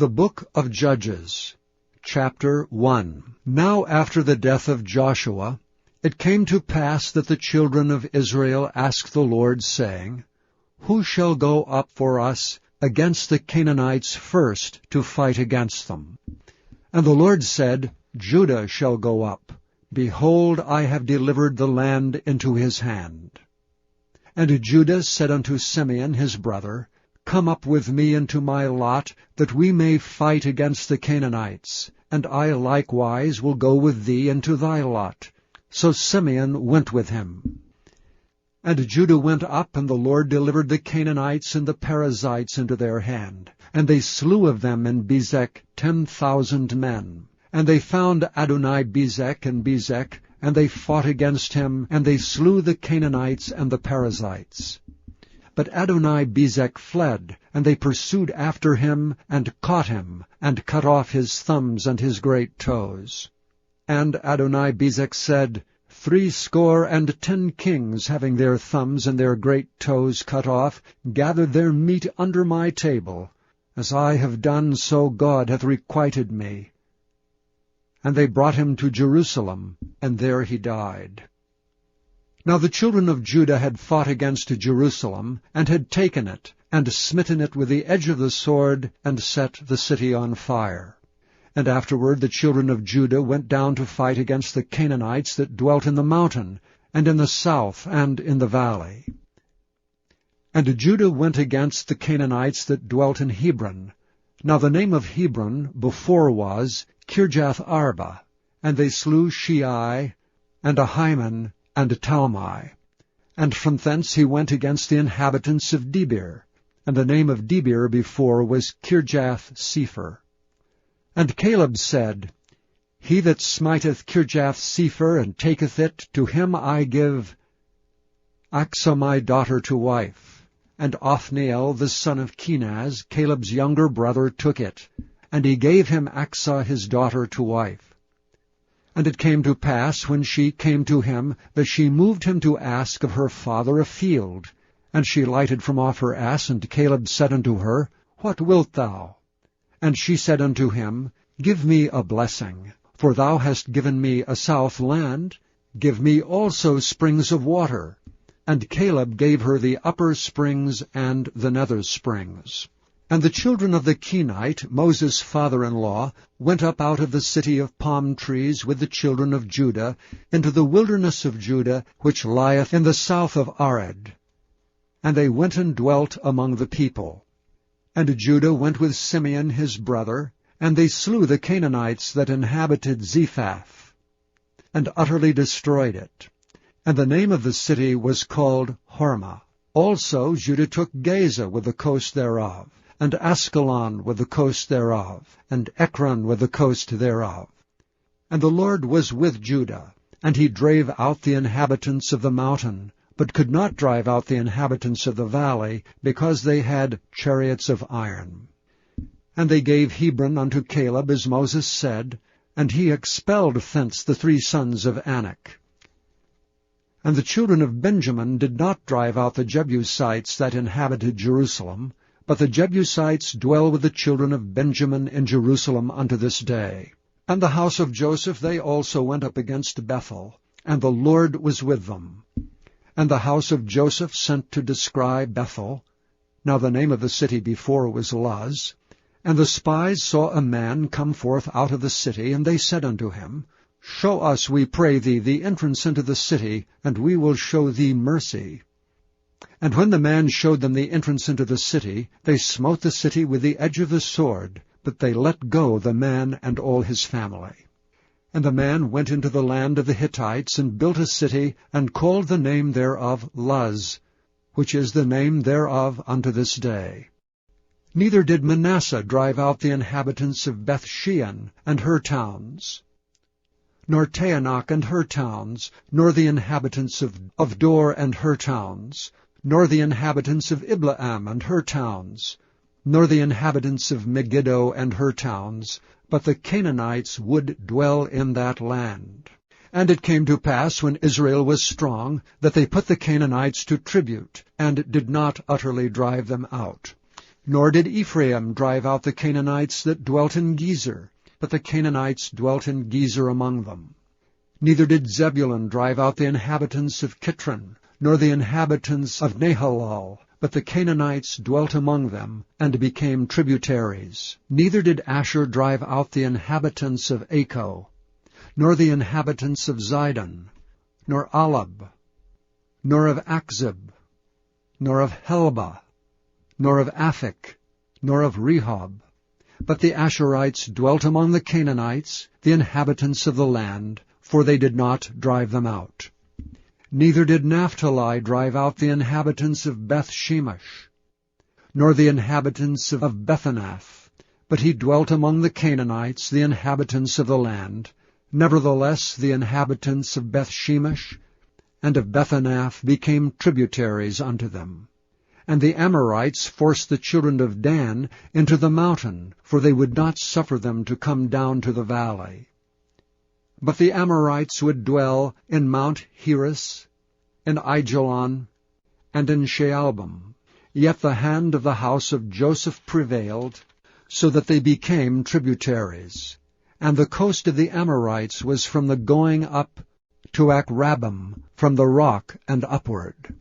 The Book of Judges, Chapter 1. Now after the death of Joshua, it came to pass that the children of Israel asked the Lord, saying, Who shall go up for us against the Canaanites first to fight against them? And the Lord said, Judah shall go up. Behold, I have delivered the land into his hand. And Judah said unto Simeon his brother, Come up with me into my lot, that we may fight against the Canaanites, and I likewise will go with thee into thy lot. So Simeon went with him. And Judah went up, and the Lord delivered the Canaanites and the Perizzites into their hand. And they slew of them in Bezek 10,000 men. And they found Adoni-Bezek and Bezek, and they fought against him, and they slew the Canaanites and the Perizzites. But Adoni-Bezek fled, and they pursued after him, and caught him, and cut off his thumbs and his great toes. And Adoni-Bezek said, 70 kings, having their thumbs and their great toes cut off, gathered their meat under my table. As I have done, so God hath requited me. And they brought him to Jerusalem, and there he died. Now the children of Judah had fought against Jerusalem, and had taken it, and smitten it with the edge of the sword, and set the city on fire. And afterward the children of Judah went down to fight against the Canaanites that dwelt in the mountain, and in the south, and in the valley. And Judah went against the Canaanites that dwelt in Hebron. Now the name of Hebron before was Kirjath-arba. And they slew Shei, and Ahiman, and Talmai. And from thence he went against the inhabitants of Debir. And the name of Debir before was Kirjath-sepher. And Caleb said, He that smiteth Kirjath-sepher, and taketh it, to him I give Achsah my daughter to wife. And Othniel the son of Kenaz, Caleb's younger brother, took it, and he gave him Achsah his daughter to wife. And it came to pass, when she came to him, that she moved him to ask of her father a field. And she lighted from off her ass, and Caleb said unto her, What wilt thou? And she said unto him, Give me a blessing, for thou hast given me a south land. Give me also springs of water. And Caleb gave her the upper springs and the nether springs. And the children of the Kenite, Moses' father-in-law, went up out of the city of palm trees with the children of Judah into the wilderness of Judah, which lieth in the south of Ared. And they went and dwelt among the people. And Judah went with Simeon his brother, and they slew the Canaanites that inhabited Zephath, and utterly destroyed it. And the name of the city was called Hormah. Also Judah took Gaza with the coast thereof, and Askelon with the coast thereof, and Ekron with the coast thereof. And the Lord was with Judah, and he drave out the inhabitants of the mountain, but could not drive out the inhabitants of the valley, because they had chariots of iron. And they gave Hebron unto Caleb, as Moses said, and he expelled thence the 3 sons of Anak. And the children of Benjamin did not drive out the Jebusites that inhabited Jerusalem, but the Jebusites dwell with the children of Benjamin in Jerusalem unto this day. And the house of Joseph they also went up against Bethel, and the Lord was with them. And the house of Joseph sent to descry Bethel. Now the name of the city before was Luz. And the spies saw a man come forth out of the city, and they said unto him, Show us, we pray thee, the entrance into the city, and we will show thee mercy. And when the man showed them the entrance into the city, they smote the city with the edge of the sword, but they let go the man and all his family. And the man went into the land of the Hittites, and built a city, and called the name thereof Luz, which is the name thereof unto this day. Neither did Manasseh drive out the inhabitants of Bethshean and her towns, nor Taanach and her towns, nor the inhabitants of Dor and her towns, nor the inhabitants of Ibleam and her towns, nor the inhabitants of Megiddo and her towns, but the Canaanites would dwell in that land. And it came to pass, when Israel was strong, that they put the Canaanites to tribute, and did not utterly drive them out. Nor did Ephraim drive out the Canaanites that dwelt in Gezer, but the Canaanites dwelt in Gezer among them. Neither did Zebulun drive out the inhabitants of Kitron, nor the inhabitants of Nahalal, but the Canaanites dwelt among them, and became tributaries. Neither did Asher drive out the inhabitants of Acco, nor the inhabitants of Zidon, nor Alab, nor of Achzib, nor of Helbah, nor of Aphik, nor of Rehob. But the Asherites dwelt among the Canaanites, the inhabitants of the land, for they did not drive them out. Neither did Naphtali drive out the inhabitants of Beth-shemesh, nor the inhabitants of Bethanath, but he dwelt among the Canaanites, the inhabitants of the land. Nevertheless the inhabitants of Beth-shemesh and of Bethanath became tributaries unto them. And the Amorites forced the children of Dan into the mountain, for they would not suffer them to come down to the valley. But the Amorites would dwell in Mount Heres, in Aijalon, and in Shaalbim. Yet the hand of the house of Joseph prevailed, so that they became tributaries. And the coast of the Amorites was from the going up to Akrabbim, from the rock and upward.